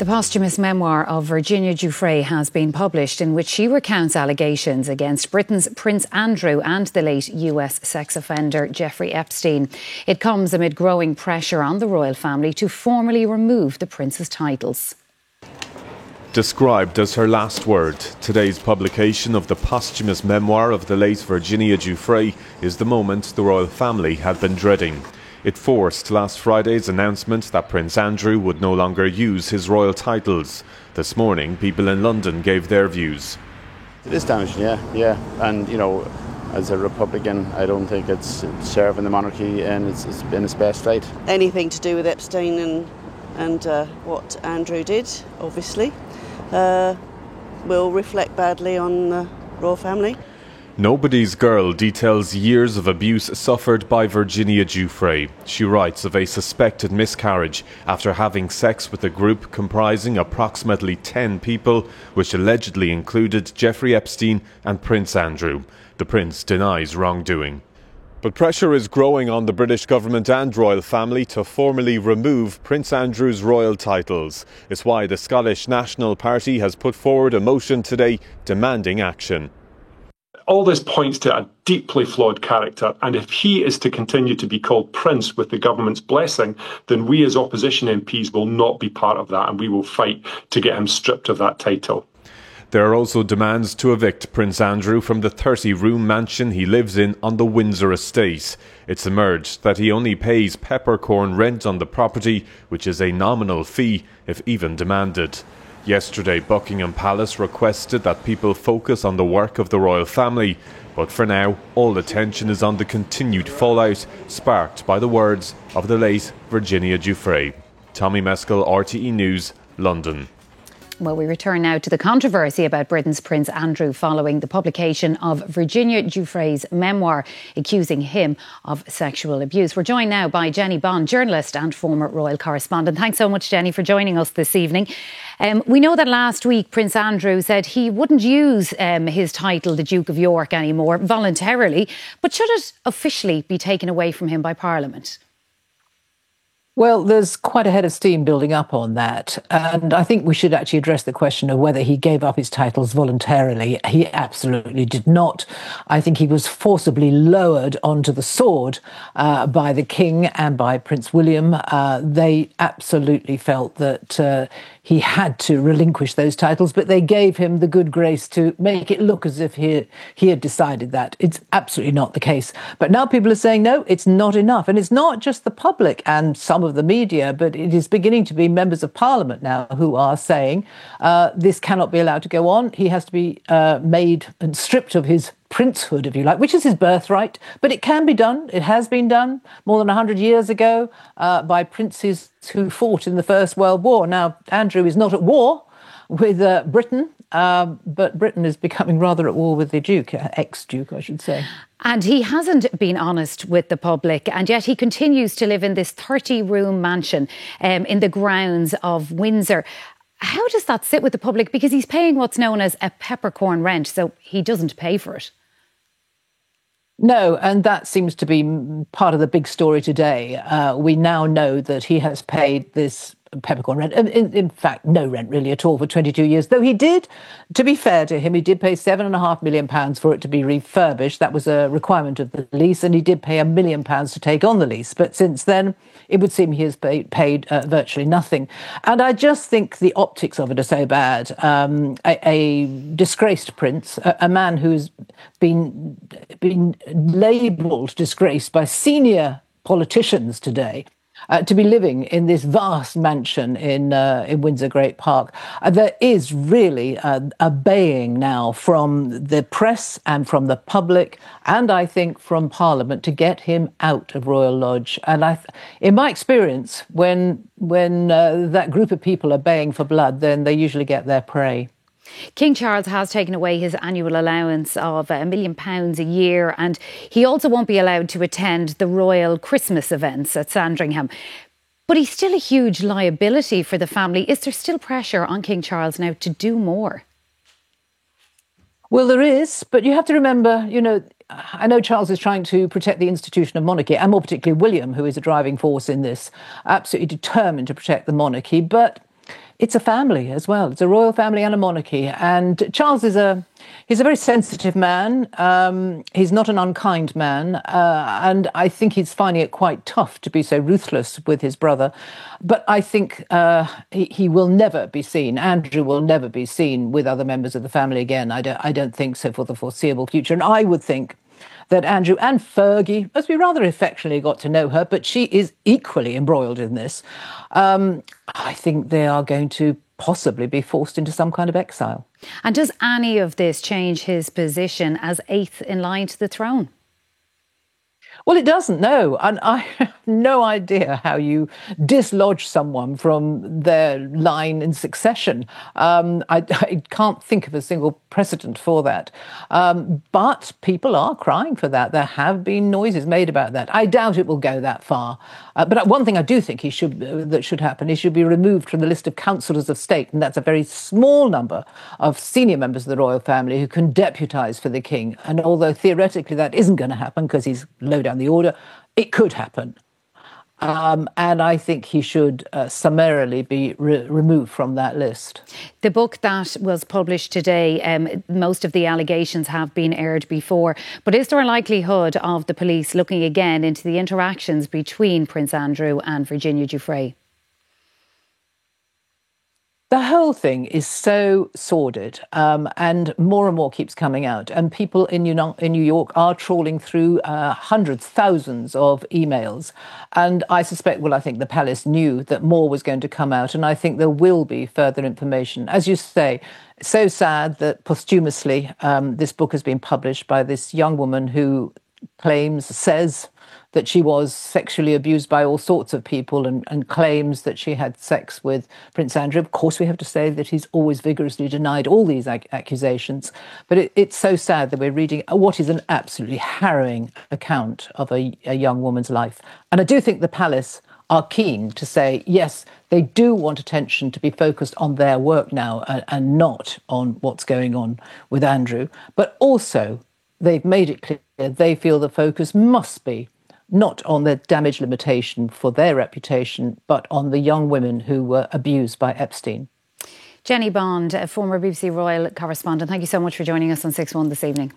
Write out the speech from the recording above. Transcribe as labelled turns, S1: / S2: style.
S1: The posthumous memoir of Virginia Giuffre has been published, in which she recounts allegations against Britain's Prince Andrew and the late US sex offender Jeffrey Epstein. It comes amid growing pressure on the royal family to formally remove the prince's titles.
S2: Described as her last word, today's publication of the posthumous memoir of the late Virginia Giuffre is the moment the royal family had been dreading. It forced last Friday's announcement that Prince Andrew would no longer use his royal titles. This morning, people in London gave their views.
S3: It is damaging, yeah. And, you know, as a Republican, I don't think it's serving the monarchy and it's been its best light.
S4: Anything to do with Epstein and what Andrew did, obviously, will reflect badly on the royal family.
S2: Nobody's Girl details years of abuse suffered by Virginia Giuffre. She writes of a suspected miscarriage after having sex with a group comprising approximately 10 people, which allegedly included Jeffrey Epstein and Prince Andrew. The prince denies wrongdoing. But pressure is growing on the British government and royal family to formally remove Prince Andrew's royal titles. It's why the Scottish National Party has put forward a motion today demanding action.
S5: All this points to a deeply flawed character, and if he is to continue to be called Prince with the government's blessing, then we as opposition MPs will not be part of that, and we will fight to get him stripped of that title.
S2: There are also demands to evict Prince Andrew from the 30-room mansion he lives in on the Windsor estate. It's emerged that he only pays peppercorn rent on the property, which is a nominal fee, if even demanded. Yesterday, Buckingham Palace requested that people focus on the work of the royal family, but for now, all attention is on the continued fallout sparked by the words of the late Virginia Giuffre. Tommy Meskel, RTE News, London.
S1: Well, we return now to the controversy about Britain's Prince Andrew following the publication of Virginia Giuffre's memoir accusing him of sexual abuse. We're joined now by Jenny Bond, journalist and former royal correspondent. Thanks so much, Jenny, for joining us this evening. We know that last week Prince Andrew said he wouldn't use his title, the Duke of York, anymore voluntarily, but should it officially be taken away from him by Parliament?
S6: Well, there's quite a head of steam building up on that. And I think we should actually address the question of whether he gave up his titles voluntarily. He absolutely did not. I think he was forcibly lowered onto the sword by the King and by Prince William. They absolutely felt that he had to relinquish those titles, but they gave him the good grace to make it look as if he had decided that. It's absolutely not the case. But now people are saying, no, it's not enough. And it's not just the public and some of the media, but it is beginning to be members of Parliament now who are saying this cannot be allowed to go on. He has to be made and stripped of his princehood, if you like, which is his birthright. But it can be done. It has been done more than 100 years ago by princes who fought in the First World War. Now, Andrew is not at war with Britain, but Britain is becoming rather at war with the Duke, ex-Duke, I should say.
S1: And he hasn't been honest with the public, and yet he continues to live in this 30-room mansion in the grounds of Windsor. How does that sit with the public? Because he's paying what's known as a peppercorn rent, so he doesn't pay for it.
S6: No, and that seems to be part of the big story today. We now know that he has paid this peppercorn rent. In fact, no rent really at all for 22 years. Though he did, to be fair to him, he did pay £7.5 million for it to be refurbished. That was a requirement of the lease, and he did pay £1 million to take on the lease. But since then, it would seem he has paid virtually nothing. And I just think the optics of it are so bad. A disgraced prince, a man who's been labelled disgraced by senior politicians today, to be living in this vast mansion in Windsor Great Park. There is really a baying now from the press and from the public, and I think from Parliament, to get him out of Royal Lodge. And in my experience, when that group of people are baying for blood, then they usually get their prey.
S1: King Charles has taken away his annual allowance of £1 million a year, and he also won't be allowed to attend the royal Christmas events at Sandringham. But he's still a huge liability for the family. Is there still pressure on King Charles now to do more?
S6: Well, there is, but you have to remember, I know Charles is trying to protect the institution of monarchy, and more particularly William, who is a driving force in this, absolutely determined to protect the monarchy, but it's a family as well. It's a royal family and a monarchy. And Charles he's a very sensitive man. He's not an unkind man. And I think he's finding it quite tough to be so ruthless with his brother. But I think he will never be seen. Andrew will never be seen with other members of the family again. I don't think so for the foreseeable future. And I would think that Andrew and Fergie, as we rather affectionately got to know her, but she is equally embroiled in this, I think they are going to possibly be forced into some kind of exile.
S1: And does any of this change his position as eighth in line to the throne?
S6: Well, it doesn't, no. And I have no idea how you dislodge someone from their line in succession. I can't think of a single precedent for that. But people are crying for that. There have been noises made about that. I doubt it will go that far. But one thing I do think that should happen, he should be removed from the list of councillors of state. And that's a very small number of senior members of the royal family who can deputise for the king. And although theoretically that isn't going to happen because he's low down the order, it could happen. And I think he should summarily be removed from that list.
S1: The book that was published today, most of the allegations have been aired before. But is there a likelihood of the police looking again into the interactions between Prince Andrew and Virginia Giuffre?
S6: The whole thing is so sordid, and more keeps coming out. And people in New York are trawling through hundreds, thousands of emails. And I think the palace knew that more was going to come out. And I think there will be further information. As you say, it's so sad that posthumously this book has been published by this young woman who says that she was sexually abused by all sorts of people and claims that she had sex with Prince Andrew. Of course, we have to say that he's always vigorously denied all these accusations. But it's so sad that we're reading what is an absolutely harrowing account of a young woman's life. And I do think the palace are keen to say, yes, they do want attention to be focused on their work now and not on what's going on with Andrew. But also, they've made it clear they feel the focus must be not on the damage limitation for their reputation, but on the young women who were abused by Epstein.
S1: Jenny Bond, a former BBC Royal correspondent, thank you so much for joining us on 6-1 this evening.